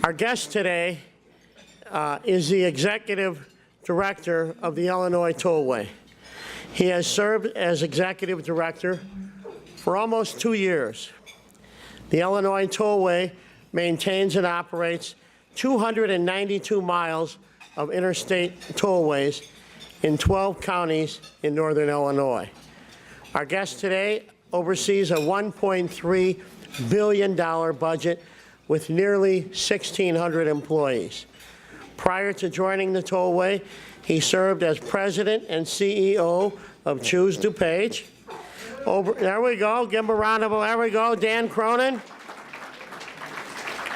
Our guest today is the Executive Director of the Illinois Tollway. He has served as Executive Director for almost 2 years. The Illinois Tollway maintains and operates 292 miles of interstate tollways in 12 counties in northern Illinois. Our guest today oversees a $1.3 billion budget with nearly 1,600 employees. Prior to joining the Tollway, he served as President and CEO of Choose DuPage. There we go, give him a round of applause. There we go, Dan Cronin.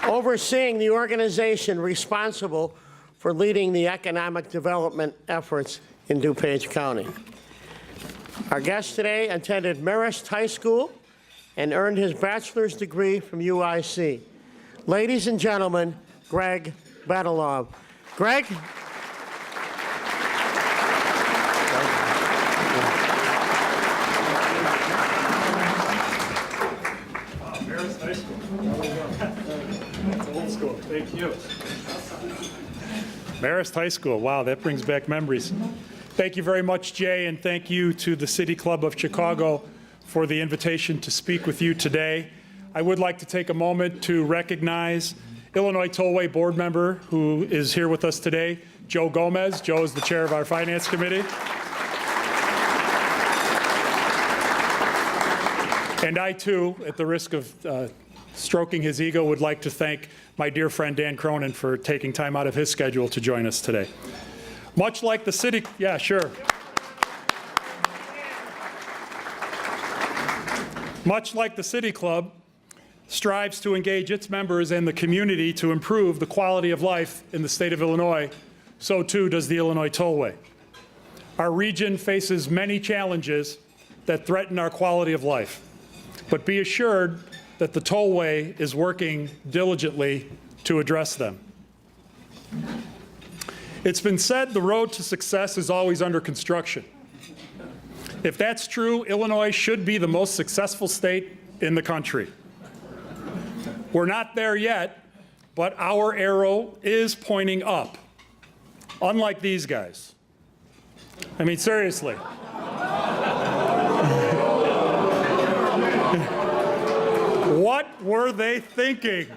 Overseeing the organization responsible for leading the economic development efforts in DuPage County. Our guest today attended Marist High School and earned his bachelor's degree from UIC. Ladies and gentlemen, Greg Bedalov. Greg? Marist High School. That's old school. Thank you. Marist High School. Wow, that brings back memories. Thank you very much, Jay, and thank you to the City Club of Chicago for the invitation to speak with you today. I would like to take a moment to recognize Illinois Tollway board member who is here with us today, Joe Gomez. Joe is the chair of our Finance Committee. And I, too, at the risk of stroking his ego, would like to thank my dear friend Dan Cronin for taking time out of his schedule to join us today. Much like the city, yeah, sure. Much like the City Club strives to engage its members and the community to improve the quality of life in the state of Illinois, so too does the Illinois Tollway. Our region faces many challenges that threaten our quality of life, but be assured that the Tollway is working diligently to address them. It's been said the road to success is always under construction. If that's true, Illinois should be the most successful state in the country. We're not there yet, but our arrow is pointing up, unlike these guys. I mean, seriously. What were they thinking?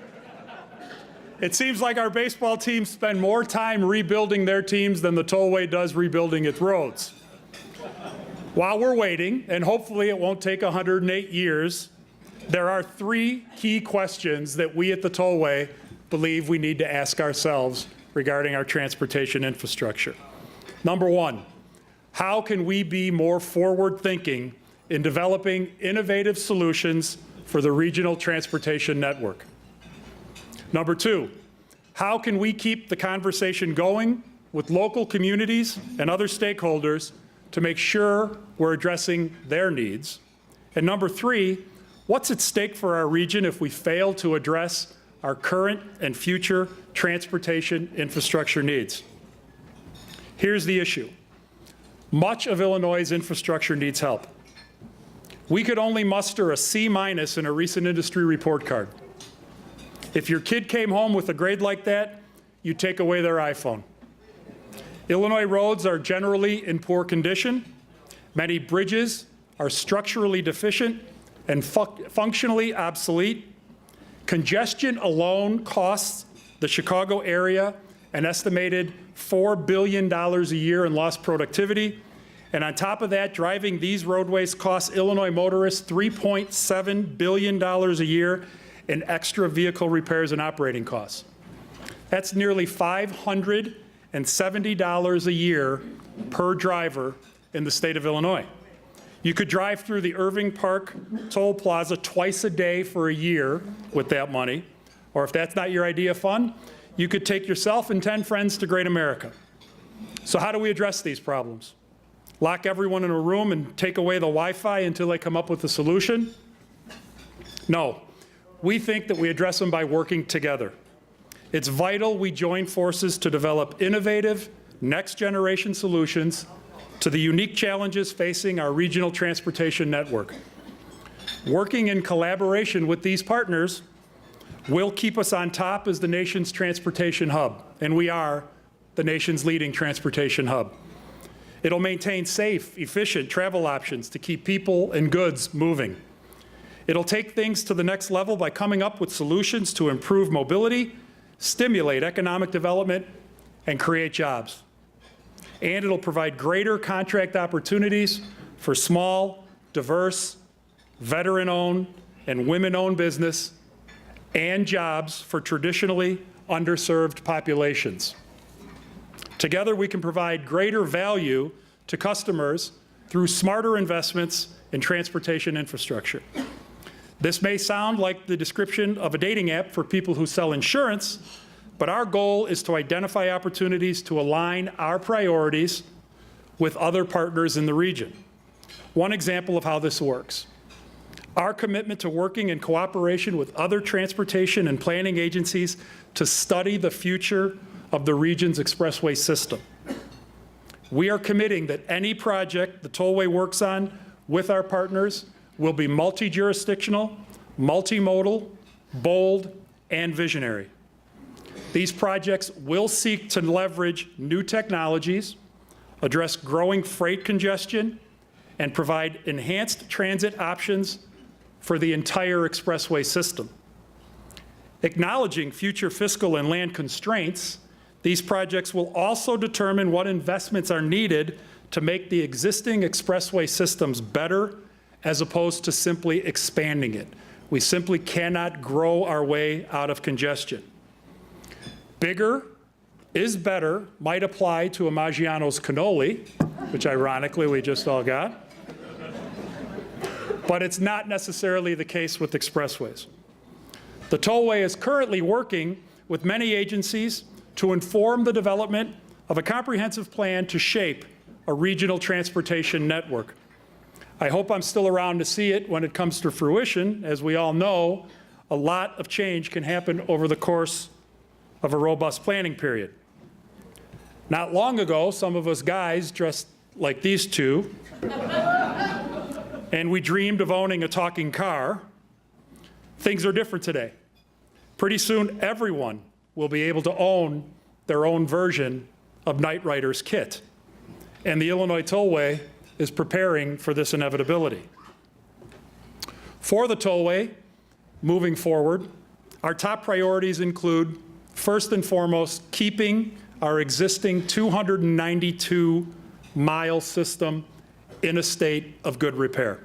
It seems like our baseball teams spend more time rebuilding their teams than the Tollway does rebuilding its roads. While we're waiting, and hopefully it won't take 108 years, there are 3 key questions that we at the Tollway believe we need to ask ourselves regarding our transportation infrastructure. Number 1, how can we be more forward-thinking in developing innovative solutions for the regional transportation network? Number 2, how can we keep the conversation going with local communities and other stakeholders to make sure we're addressing their needs? And number 3, what's at stake for our region if we fail to address our current and future transportation infrastructure needs? Here's the issue. Much of Illinois' infrastructure needs help. We could only muster a C- in a recent industry report card. If your kid came home with a grade like that, you take away their iPhone. Illinois roads are generally in poor condition. Many bridges are structurally deficient and functionally obsolete. Congestion alone costs the Chicago area an estimated $4 billion a year in lost productivity. And on top of that, driving these roadways costs Illinois motorists $3.7 billion a year in extra vehicle repairs and operating costs. That's nearly $570 a year per driver in the state of Illinois. You could drive through the Irving Park Toll Plaza twice a day for a year with that money. Or if that's not your idea of fun, you could take yourself and 10 friends to Great America. So how do we address these problems? Lock everyone in a room and take away the Wi-Fi until they come up with a solution? No. We think that we address them by working together. It's vital we join forces to develop innovative, next-generation solutions to the unique challenges facing our regional transportation network. Working in collaboration with these partners, will keep us on top as the nation's transportation hub, and we are the nation's leading transportation hub. It'll maintain safe, efficient travel options to keep people and goods moving. It'll take things to the next level by coming up with solutions to improve mobility, stimulate economic development, and create jobs. And it'll provide greater contract opportunities for small, diverse, veteran-owned, and women-owned business, and jobs for traditionally underserved populations. Together, we can provide greater value to customers through smarter investments in transportation infrastructure. This may sound like the description of a dating app for people who sell insurance, but our goal is to identify opportunities to align our priorities with other partners in the region. One example of how this works: our commitment to working in cooperation with other transportation and planning agencies to study the future of the region's expressway system. We are committing that any project the Tollway works on with our partners will be multi-jurisdictional, multimodal, bold, and visionary. These projects will seek to leverage new technologies, address growing freight congestion, and provide enhanced transit options for the entire expressway system. Acknowledging future fiscal and land constraints, these projects will also determine what investments are needed to make the existing expressway systems better, as opposed to simply expanding it. We simply cannot grow our way out of congestion. Bigger is better might apply to a Maggiano's cannoli, which ironically we just all got, but it's not necessarily the case with expressways. The Tollway is currently working with many agencies to inform the development of a comprehensive plan to shape a regional transportation network. I hope I'm still around to see it when it comes to fruition. As we all know, a lot of change can happen over the course of a robust planning period. Not long ago, some of us guys dressed like these two, and we dreamed of owning a talking car. Things are different today. Pretty soon, everyone will be able to own their own version of Knight Rider's kit. And the Illinois Tollway is preparing for this inevitability. For the Tollway, moving forward, our top priorities include, first and foremost, keeping our existing 292-mile system in a state of good repair.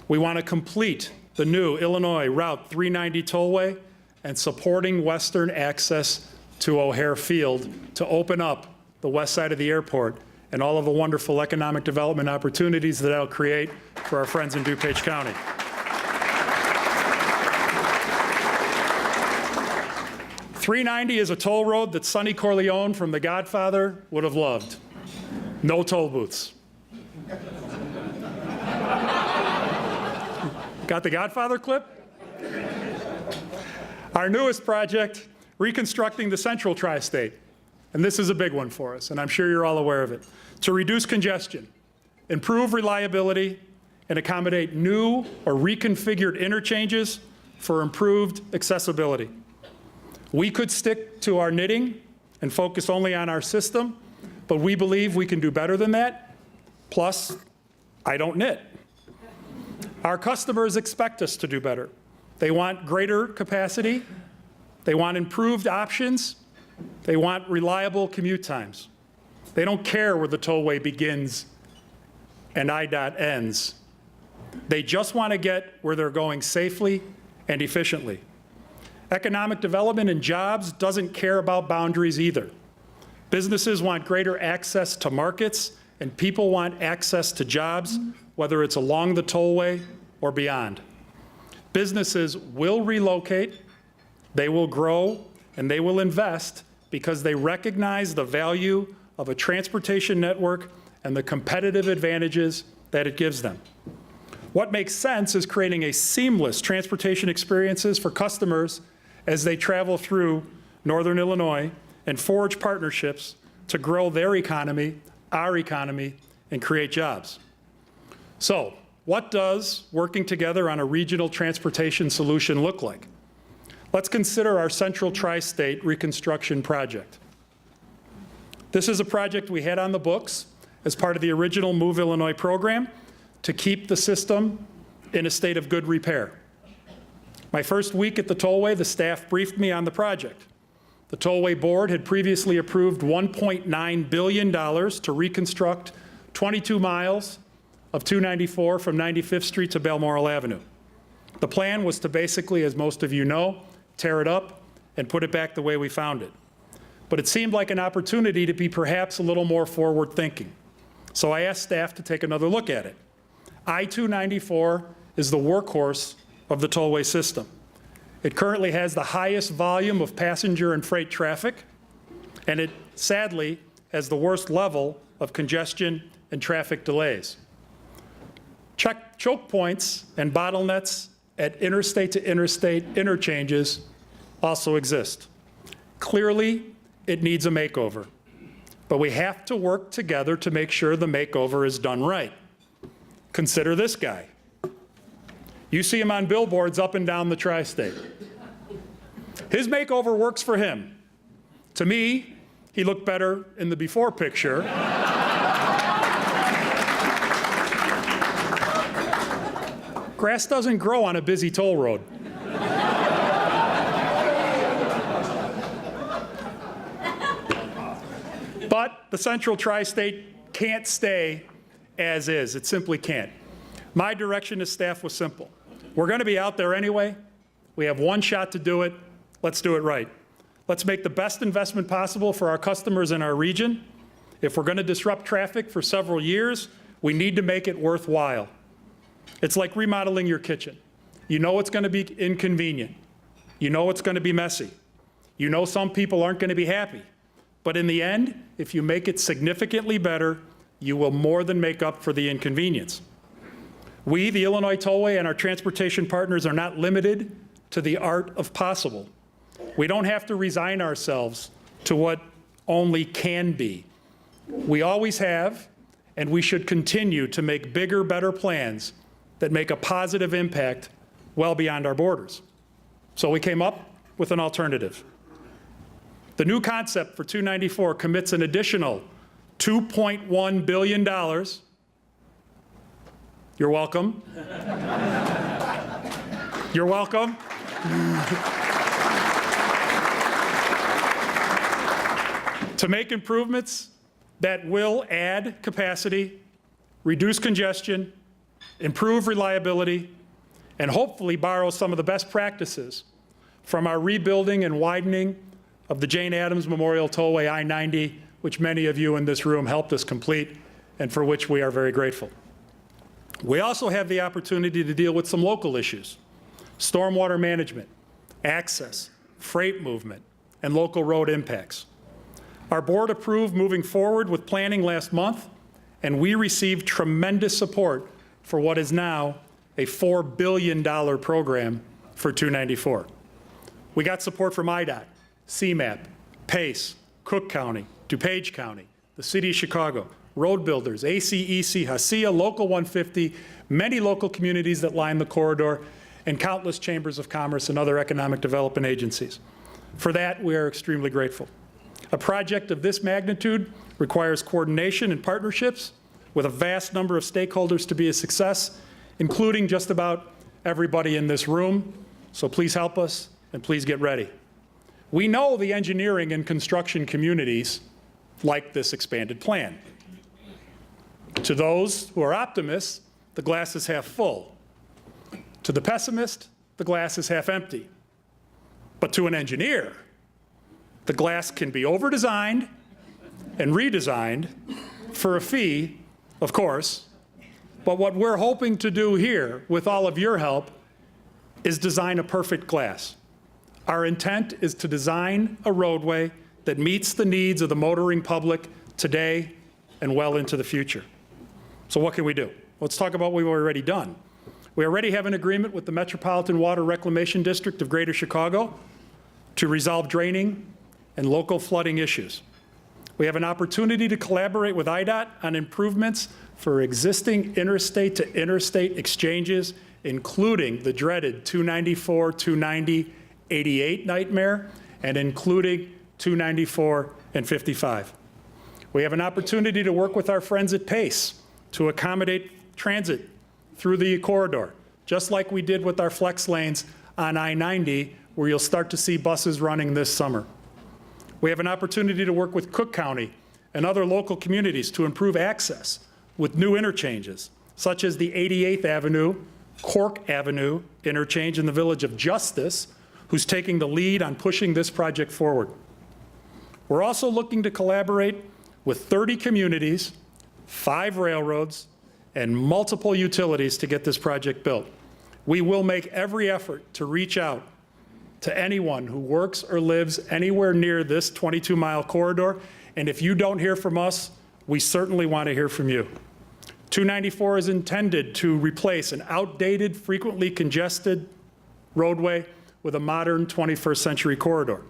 We want to complete the new Illinois Route 390 Tollway and supporting western access to O'Hare Field to open up the west side of the airport and all of the wonderful economic development opportunities that that'll create for our friends in DuPage County. .390 is a toll road that Sonny Corleone from The Godfather would have loved. No toll booths. Got the Godfather clip? Our newest project, Reconstructing the Central Tri-State. And this is a big one for us, and I'm sure you're all aware of it. To reduce congestion, improve reliability, and accommodate new or reconfigured interchanges for improved accessibility. We could stick to our knitting and focus only on our system, but we believe we can do better than that. Plus, I don't knit. Our customers expect us to do better. They want greater capacity. They want improved options. They want reliable commute times. They don't care where the tollway begins and IDOT ends. They just want to get where they're going safely and efficiently. Economic development and jobs doesn't care about boundaries either. Businesses want greater access to markets, and people want access to jobs, whether it's along the tollway or beyond. Businesses will relocate, they will grow, and they will invest because they recognize the value of a transportation network and the competitive advantages that it gives them. What makes sense is creating a seamless transportation experiences for customers as they travel through Northern Illinois and forge partnerships to grow their economy, our economy, and create jobs. So, what does working together on a regional transportation solution look like? Let's consider our Central Tri-State Reconstruction project. This is a project we had on the books as part of the original Move Illinois program to keep the system in a state of good repair. My first week at the Tollway, the staff briefed me on the project. The Tollway board had previously approved $1.9 billion to reconstruct 22 miles of 294 from 95th Street to Balmoral Avenue. The plan was to basically, as most of you know, tear it up and put it back the way we found it. But it seemed like an opportunity to be perhaps a little more forward-thinking. So I asked staff to take another look at it. I-294 is the workhorse of the Tollway system. It currently has the highest volume of passenger and freight traffic, and it sadly has the worst level of congestion and traffic delays. Choke points and bottlenecks at interstate-to-interstate interchanges also exist. Clearly, it needs a makeover, but we have to work together to make sure the makeover is done right. Consider this guy. You see him on billboards up and down the tri-state. His makeover works for him. To me, he looked better in the before picture. Grass doesn't grow on a busy toll road. But the Central Tri-State can't stay as is. It simply can't. My direction to staff was simple. We're going to be out there anyway. We have one shot to do it. Let's do it right. Let's make the best investment possible for our customers in our region. If we're going to disrupt traffic for several years, we need to make it worthwhile. It's like remodeling your kitchen. You know it's going to be inconvenient. You know it's going to be messy. You know some people aren't going to be happy. But in the end, if you make it significantly better, you will more than make up for the inconvenience. We, the Illinois Tollway, and our transportation partners are not limited to the art of possible. We don't have to resign ourselves to what only can be. We always have, and we should continue to make bigger, better plans that make a positive impact well beyond our borders. So we came up with an alternative. The new concept for 294 commits an additional $2.1 billion. You're welcome. You're welcome. To make improvements that will add capacity, reduce congestion, improve reliability, and hopefully borrow some of the best practices from our rebuilding and widening of the Jane Addams Memorial Tollway I-90, which many of you in this room helped us complete, and for which we are very grateful. We also have the opportunity to deal with some local issues: stormwater management, access, freight movement, and local road impacts. Our board approved moving forward with planning last month, and we received tremendous support for what is now a $4 billion program for 294. We got support from IDOT, CMAP, PACE, Cook County, DuPage County, the City of Chicago, road builders, ACEC, HACIA, Local 150, many local communities that line the corridor, and countless chambers of commerce and other economic development agencies. For that, we are extremely grateful. A project of this magnitude requires coordination and partnerships with a vast number of stakeholders to be a success, including just about everybody in this room. So please help us, and please get ready. We know the engineering and construction communities like this expanded plan. To those who are optimists, the glass is half full. To the pessimist, the glass is half empty. But to an engineer, the glass can be over-designed and redesigned for a fee, of course. But what we're hoping to do here, with all of your help, is design a perfect glass. Our intent is to design a roadway that meets the needs of the motoring public today and well into the future. So what can we do? Let's talk about what we've already done. We already have an agreement with the Metropolitan Water Reclamation District of Greater Chicago to resolve draining and local flooding issues. We have an opportunity to collaborate with IDOT on improvements for existing interstate to interstate exchanges, including the dreaded 294, 290, 88 nightmare, and including 294 and 55. We have an opportunity to work with our friends at PACE to accommodate transit through the corridor, just like we did with our flex lanes on I-90, where you'll start to see buses running this summer. We have an opportunity to work with Cook County and other local communities to improve access with new interchanges, such as the 88th Avenue, Cork Avenue interchange in the Village of Justice, who's taking the lead on pushing this project forward. We're also looking to collaborate with 30 communities, 5 railroads, and multiple utilities to get this project built. We will make every effort to reach out to anyone who works or lives anywhere near this 22-mile corridor, and if you don't hear from us, we certainly want to hear from you. 294 is intended to replace an outdated, frequently congested roadway with a modern 21st century corridor.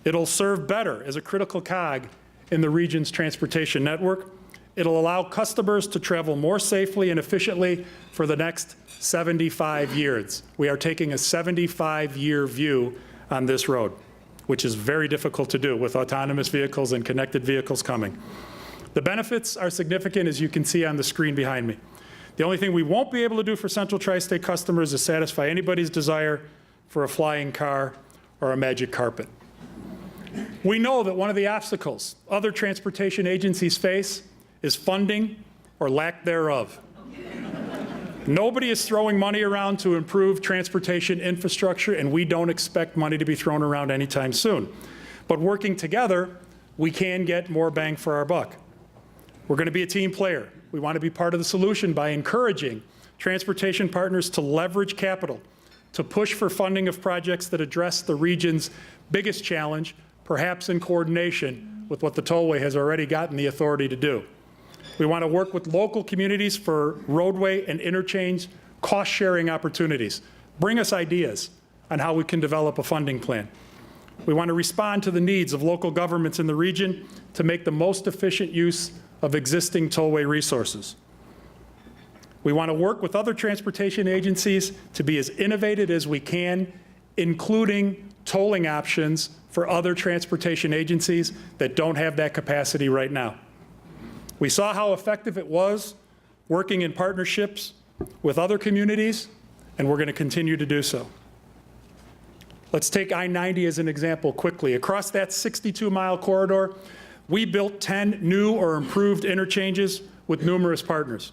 It'll serve better as a critical cog in the region's transportation network. It'll allow customers to travel more safely and efficiently for the next 75 years. We are taking a 75-year view on this road, which is very difficult to do with autonomous vehicles and connected vehicles coming. The benefits are significant, as you can see on the screen behind me. The only thing we won't be able to do for Central Tri-State customers is satisfy anybody's desire for a flying car or a magic carpet. We know that one of the obstacles other transportation agencies face is funding or lack thereof. Nobody is throwing money around to improve transportation infrastructure, and we don't expect money to be thrown around anytime soon. But working together, we can get more bang for our buck. We're going to be a team player. We want to be part of the solution by encouraging transportation partners to leverage capital, to push for funding of projects that address the region's biggest challenge, perhaps in coordination with what the Tollway has already gotten the authority to do. We want to work with local communities for roadway and interchange cost-sharing opportunities. Bring us ideas on how we can develop a funding plan. We want to respond to the needs of local governments in the region to make the most efficient use of existing tollway resources. We want to work with other transportation agencies to be as innovative as we can, including tolling options for other transportation agencies that don't have that capacity right now. We saw how effective it was working in partnerships with other communities, and we're going to continue to do so. Let's take I-90 as an example quickly. Across that 62-mile corridor, we built 10 new or improved interchanges with numerous partners,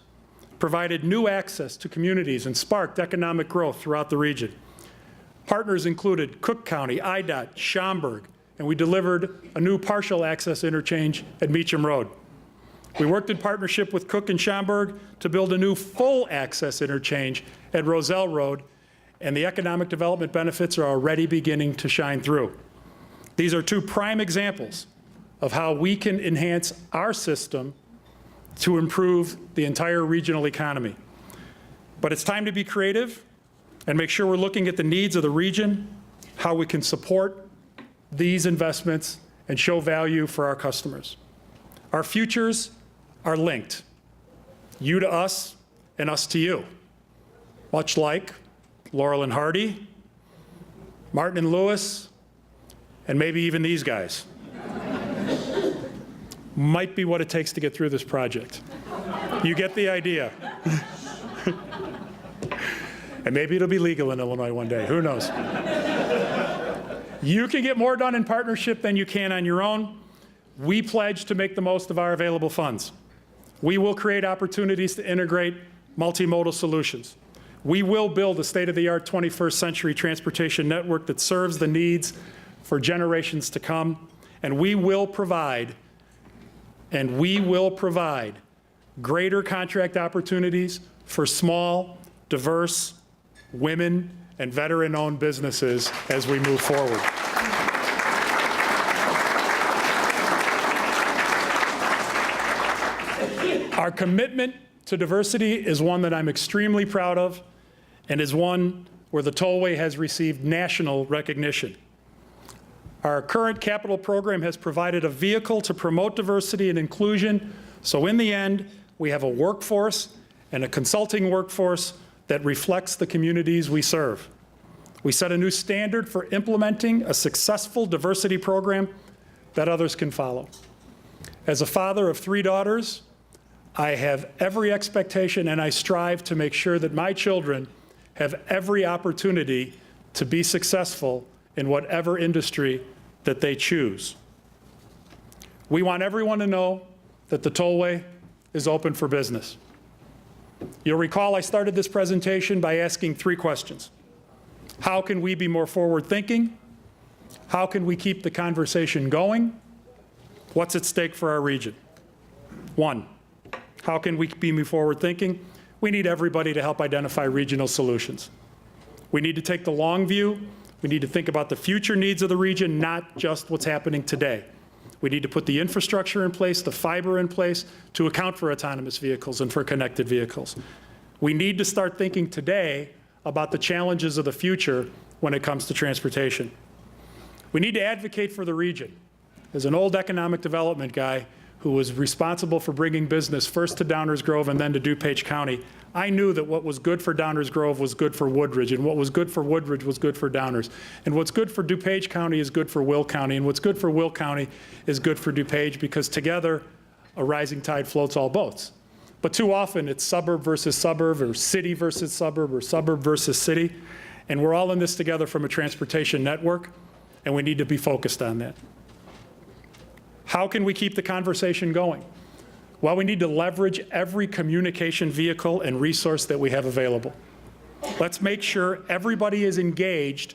provided new access to communities, and sparked economic growth throughout the region. Partners included Cook County, IDOT, Schaumburg, and we delivered a new partial access interchange at Meacham Road. We worked in partnership with Cook and Schaumburg to build a new full access interchange at Roselle Road, and the economic development benefits are already beginning to shine through. These are 2 prime examples of how we can enhance our system to improve the entire regional economy. But it's time to be creative and make sure we're looking at the needs of the region, how we can support these investments and show value for our customers. Our futures are linked, you to us and us to you, much like Laurel and Hardy, Martin and Lewis, and maybe even these guys. Might be what it takes to get through this project. You get the idea. And maybe it'll be legal in Illinois one day, who knows? You can get more done in partnership than you can on your own. We pledge to make the most of our available funds. We will create opportunities to integrate multimodal solutions. We will build a state-of-the-art 21st century transportation network that serves the needs for generations to come, and we will provide greater contract opportunities for small, diverse, women, and veteran-owned businesses as we move forward. Our commitment to diversity is one that I'm extremely proud of and is one where the Tollway has received national recognition. Our current capital program has provided a vehicle to promote diversity and inclusion, so in the end, we have a workforce and a consulting workforce that reflects the communities we serve. We set a new standard for implementing a successful diversity program that others can follow. As a father of 3 daughters, I have every expectation and I strive to make sure that my children have every opportunity to be successful in whatever industry that they choose. We want everyone to know that the Tollway is open for business. You'll recall I started this presentation by asking 3 questions. How can we be more forward-thinking? How can we keep the conversation going? What's at stake for our region? 1, how can we be more forward-thinking? We need everybody to help identify regional solutions. We need to take the long view. We need to think about the future needs of the region, not just what's happening today. We need to put the infrastructure in place, the fiber in place, to account for autonomous vehicles and for connected vehicles. We need to start thinking today about the challenges of the future when it comes to transportation. We need to advocate for the region. As an old economic development guy who was responsible for bringing business first to Downers Grove and then to DuPage County, I knew that what was good for Downers Grove was good for Woodridge, and what was good for Woodridge was good for Downers. And what's good for DuPage County is good for Will County, and what's good for Will County is good for DuPage, because together a rising tide floats all boats. But too often it's suburb versus suburb, or city versus suburb, or suburb versus city, and we're all in this together from a transportation network, and we need to be focused on that. How can we keep the conversation going? Well, we need to leverage every communication vehicle and resource that we have available. Let's make sure everybody is engaged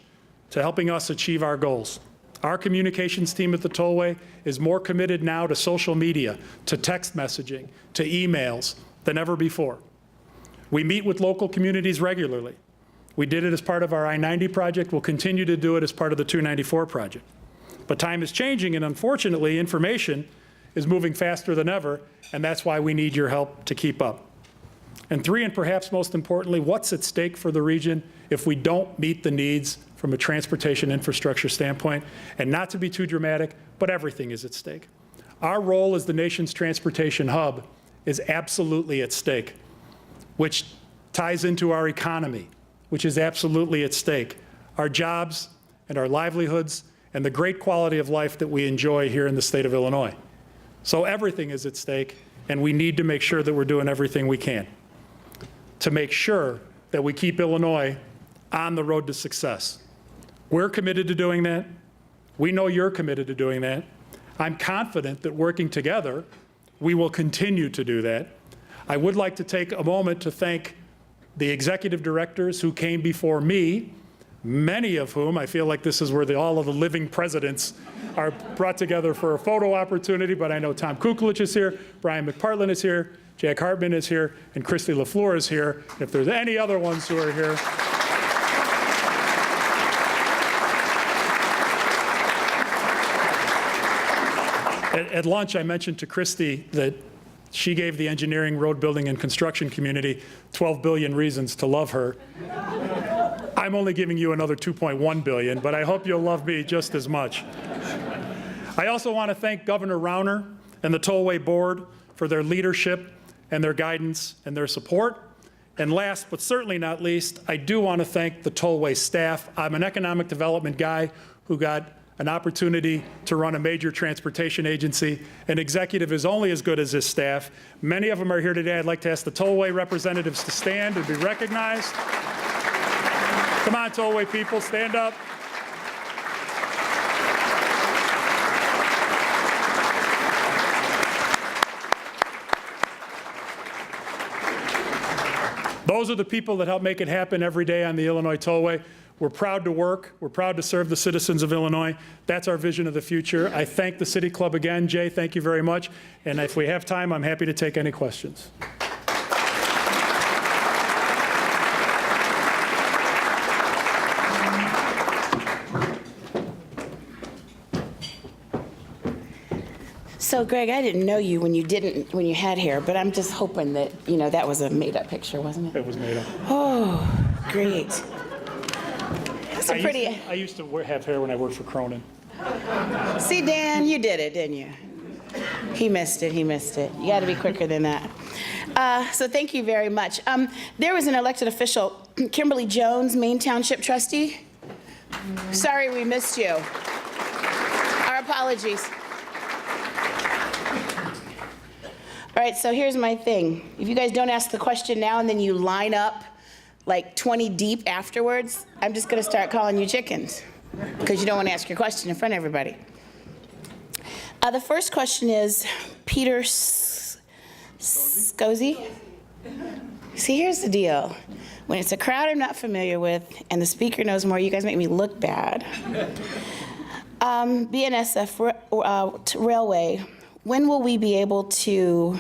to helping us achieve our goals. Our communications team at the Tollway is more committed now to social media, to text messaging, to emails than ever before. We meet with local communities regularly. We did it as part of our I-90 project. We'll continue to do it as part of the 294 project. But time is changing, and unfortunately, information is moving faster than ever, and that's why we need your help to keep up. And 3, and perhaps most importantly, what's at stake for the region if we don't meet the needs from a transportation infrastructure standpoint? And not to be too dramatic, but everything is at stake. Our role as the nation's transportation hub is absolutely at stake, which ties into our economy, which is absolutely at stake, our jobs and our livelihoods and the great quality of life that we enjoy here in the state of Illinois. So everything is at stake, and we need to make sure that we're doing everything we can to make sure that we keep Illinois on the road to success. We're committed to doing that. We know you're committed to doing that. I'm confident that working together, we will continue to do that. I would like to take a moment to thank the executive directors who came before me, many of whom, I feel like this is where all of the living presidents are brought together for a photo opportunity, but I know Tom Kukolich is here, Brian McPartlin is here, Jack Hartman is here, and Christy LaFleur is here. If there's any other ones who are here. At lunch, I mentioned to Christy that she gave the engineering, road building, and construction community 12 billion reasons to love her. I'm only giving you another 2.1 billion, but I hope you'll love me just as much. I also want to thank Governor Rauner and the Tollway Board for their leadership and their guidance and their support. And last but certainly not least, I do want to thank the Tollway staff. I'm an economic development guy who got an opportunity to run a major transportation agency. An executive is only as good as his staff. Many of them are here today. I'd like to ask the Tollway representatives to stand and be recognized. Come on, Tollway people, stand up. Those are the people that help make it happen every day on the Illinois Tollway. We're proud to work. We're proud to serve the citizens of Illinois. That's our vision of the future. I thank the City Club again. Jay, thank you very much. And if we have time, I'm happy to take any questions. So, Greg, I didn't know you when you had hair, but I'm just hoping that, that was a made-up picture, wasn't it? It was made up. Oh, great. That's a pretty... I used to have hair when I worked for Cronin. See, Dan, you did it, didn't you? He missed it. You got to be quicker than that. So thank you very much. There was an elected official, Kimberly Jones, Maine Township trustee. Sorry we missed you. Our apologies. All right, so here's my thing. If you guys don't ask the question now and then you line up like 20 deep afterwards, I'm just gonna start calling you chickens because you don't want to ask your question in front of everybody. The first question is Peter Scozzi. See, here's the deal. When it's a crowd I'm not familiar with and the speaker knows more, you guys make me look bad. BNSF Railway, when will we be able to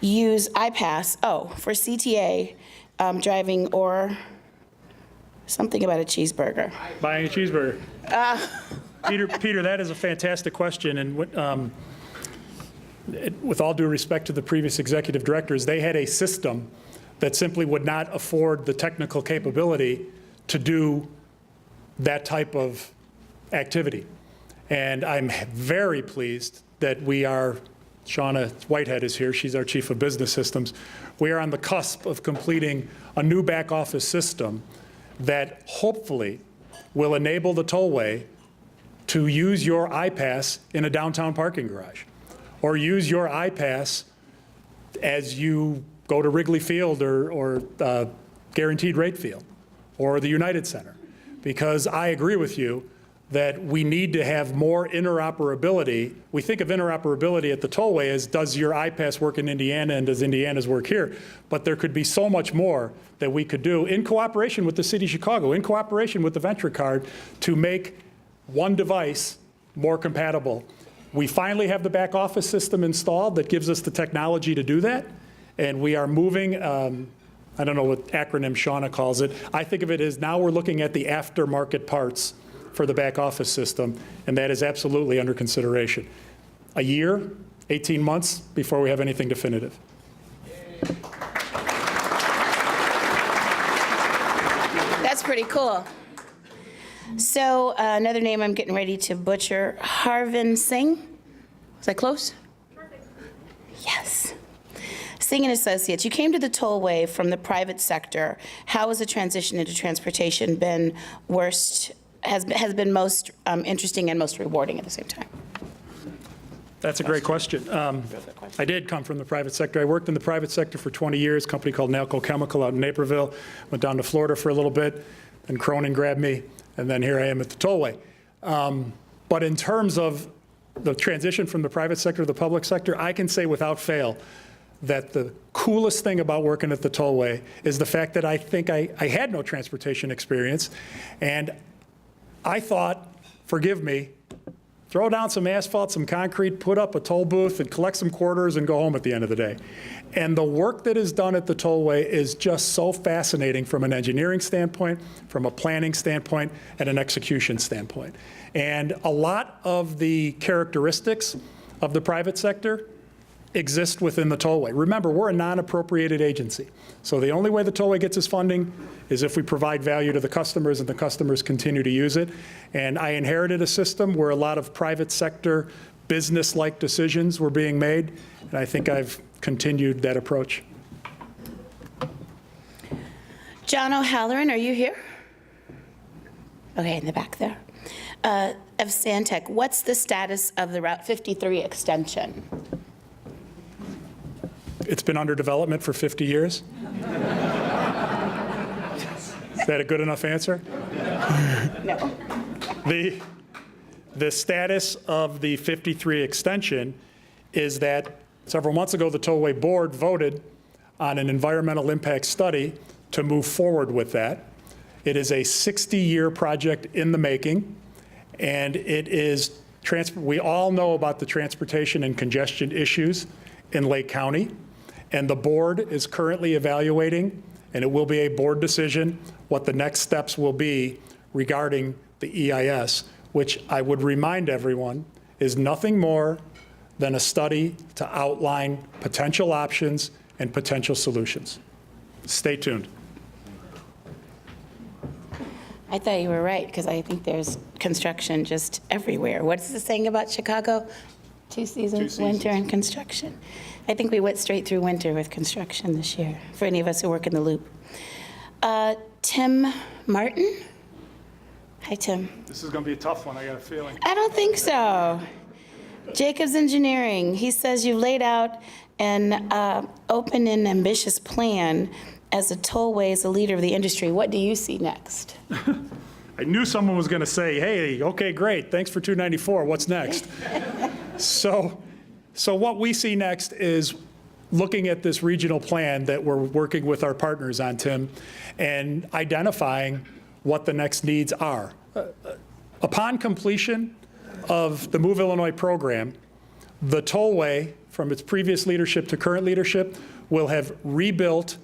use iPass, for CTA driving or something about a cheeseburger? Buying a cheeseburger. Peter, that is a fantastic question. And with all due respect to the previous executive directors, they had a system that simply would not afford the technical capability to do that type of activity. And I'm very pleased that we are, Shauna Whitehead is here, she's our Chief of Business Systems. We are on the cusp of completing a new back office system that hopefully will enable the Tollway to use your iPass in a downtown parking garage, or use your iPass as you go to Wrigley Field or Guaranteed Rate Field or the United Center. Because I agree with you that we need to have more interoperability. We think of interoperability at the Tollway as does your iPass work in Indiana and does Indiana's work here? But there could be so much more that we could do in cooperation with the City of Chicago, in cooperation with the Venture Card to make one device more compatible. We finally have the back office system installed that gives us the technology to do that. And we are moving, I don't know what acronym Shauna calls it. I think of it as now we're looking at the aftermarket parts for the back office system, and that is absolutely under consideration. A year, 18 months before we have anything definitive. That's pretty cool. So another name I'm getting ready to butcher, Harvin Singh. Was I close? Perfect. Yes. Singh and Associates, you came to the Tollway from the private sector. How has the transition into transportation been has been most interesting and most rewarding at the same time? That's a great question. I did come from the private sector. I worked in the private sector for 20 years, a company called Nalco Chemical out in Naperville. Went down to Florida for a little bit, and Cronin grabbed me, and then here I am at the Tollway. But in terms of the transition from the private sector to the public sector, I can say without fail that the coolest thing about working at the Tollway is the fact that I think I had no transportation experience, and I thought, forgive me, throw down some asphalt, some concrete, put up a toll booth, and collect some quarters and go home at the end of the day. And the work that is done at the Tollway is just so fascinating from an engineering standpoint, from a planning standpoint, and an execution standpoint. And a lot of the characteristics of the private sector exist within the Tollway. Remember, we're a non-appropriated agency. So the only way the Tollway gets its funding is if we provide value to the customers and the customers continue to use it. And I inherited a system where a lot of private sector business-like decisions were being made, and I think I've continued that approach. John O'Halloran, are you here? Okay, in the back there. Of Stantec, what's the status of the Route 53 extension? It's been under development for 50 years. Is that a good enough answer? No. The status of the 53 extension is that several months ago, the Tollway Board voted on an environmental impact study to move forward with that. It is a 60-year project in the making, and it is, we all know about the transportation and congestion issues in Lake County. And the board is currently evaluating, and it will be a board decision, what the next steps will be regarding the EIS, which I would remind everyone is nothing more than a study to outline potential options and potential solutions. Stay tuned. I thought you were right, because I think there's construction just everywhere. What's the saying about Chicago? Two seasons, winter and construction. I think we went straight through winter with construction this year, for any of us who work in the loop. Tim Martin? Hi, Tim. This is going to be a tough one, I got a feeling. I don't think so. Jacobs Engineering, he says you laid out an open and ambitious plan as a tollway as a leader of the industry. What do you see next? I knew someone was going to say, hey, okay, great, thanks for 294, what's next? So what we see next is looking at this regional plan that we're working with our partners on, Tim, and identifying what the next needs are. Upon completion of the Move Illinois program, the tollway, from its previous leadership to current leadership, will have rebuilt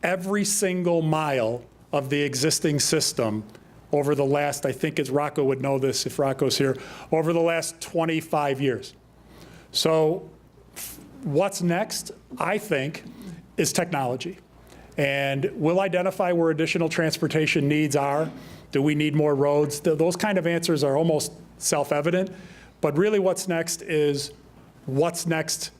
every single mile of the existing system over the last, I think it's Rocco would know this if Rocco's here, over the last 25 years. So what's next, I think, is technology. And we'll identify where additional transportation needs are. Do we need more roads? Those kind of answers are almost self-evident. But really what's next is what's next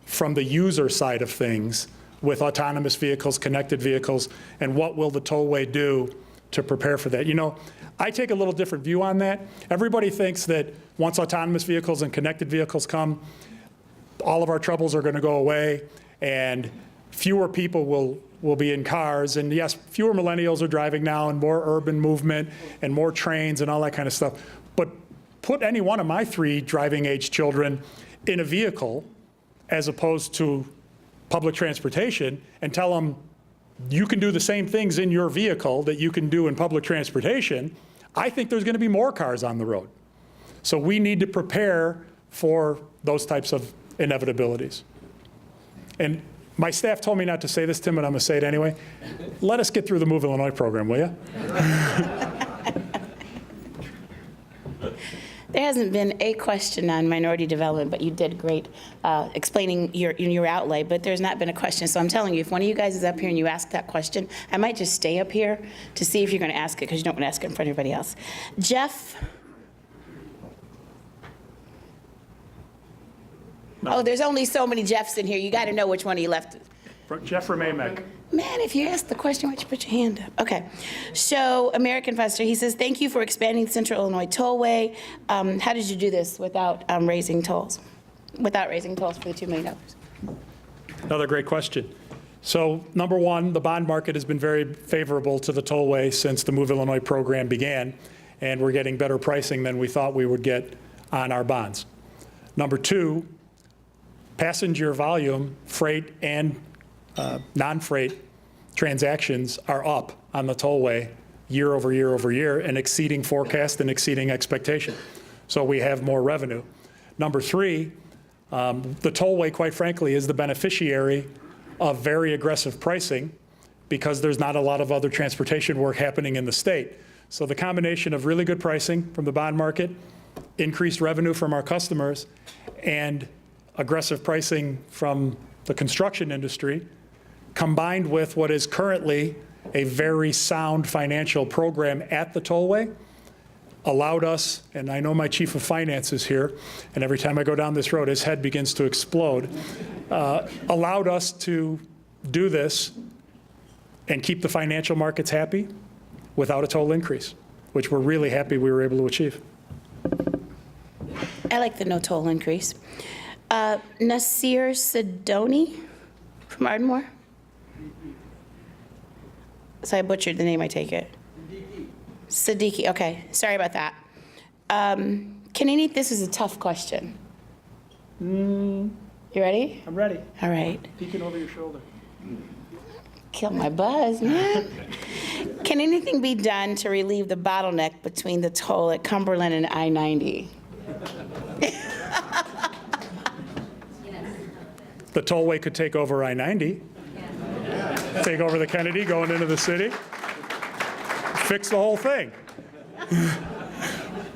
from the user side of things with autonomous vehicles, connected vehicles, and what will the tollway do to prepare for that. You know, I take a little different view on that. Everybody thinks that once autonomous vehicles and connected vehicles come, all of our troubles are going to go away and fewer people will be in cars. And yes, fewer millennials are driving now and more urban movement and more trains and all that kind of stuff. But put any one of my 3 driving age children in a vehicle as opposed to public transportation and tell them you can do the same things in your vehicle that you can do in public transportation, I think there's going to be more cars on the road. So we need to prepare for those types of inevitabilities. And my staff told me not to say this, Tim, but I'm going to say it anyway. Let us get through the Move Illinois program, will you? There hasn't been a question on minority development, but you did great explaining your outlay, but there's not been a question. So I'm telling you, if one of you guys is up here and you ask that question, I might just stay up here to see if you're going to ask it, because you don't want to ask it in front of everybody else. Jeff? No. Oh, there's only so many Jeffs in here. You got to know which one he left. Jeff Remamek. Man, if you asked the question, why don't you put your hand up? Okay. So American Foster, he says, thank you for expanding Central Illinois Tollway. How did you do this without raising tolls? Without raising tolls for the $2 million? Another great question. So number one, the bond market has been very favorable to the tollway since the Move Illinois program began, and we're getting better pricing than we thought we would get on our bonds. Number two, passenger volume, freight and non-freight transactions are up on the tollway year over year over year and exceeding forecast and exceeding expectation. So we have more revenue. Number three, the tollway, quite frankly, is the beneficiary of very aggressive pricing because there's not a lot of other transportation work happening in the state. So the combination of really good pricing from the bond market, increased revenue from our customers, and aggressive pricing from the construction industry, combined with what is currently a very sound financial program at the tollway, allowed us, and I know my chief of finance is here, and every time I go down this road, his head begins to explode, allowed us to do this and keep the financial markets happy without a toll increase, which we're really happy we were able to achieve. I like the no toll increase. Nasir Sidoni from Ardmore. So I butchered the name, I take it. Siddiqui, okay, sorry about that. This is a tough question. You ready? I'm ready. All right. Peeking over your shoulder. Kill my buzz, man. Can anything be done to relieve the bottleneck between the toll at Cumberland and I-90? The tollway could take over I-90, take over the Kennedy going into the city, fix the whole thing.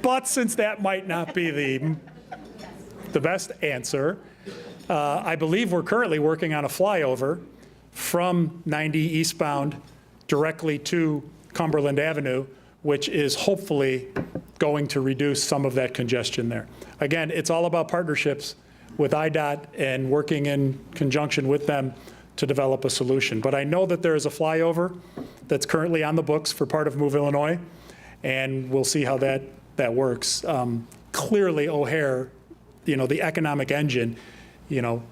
But since that might not be the best answer, I believe we're currently working on a flyover from 90 eastbound directly to Cumberland Avenue, which is hopefully going to reduce some of that congestion there. Again, it's all about partnerships with IDOT and working in conjunction with them to develop a solution. But I know that there is a flyover that's currently on the books for part of Move Illinois, and we'll see how that works. Clearly, O'Hare, the economic engine,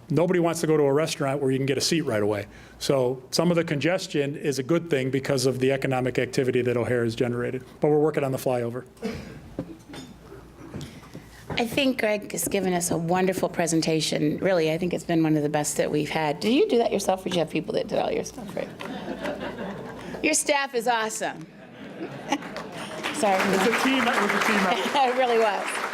nobody wants to go to a restaurant where you can get a seat right away. So some of the congestion is a good thing because of the economic activity that O'Hare has generated. But we're working on the flyover. I think Greg has given us a wonderful presentation. Really, I think it's been one of the best that we've had. Did you do that yourself, or did you have people that did all your stuff? Right? Your staff is awesome. Sorry. It was a team effort. It really was.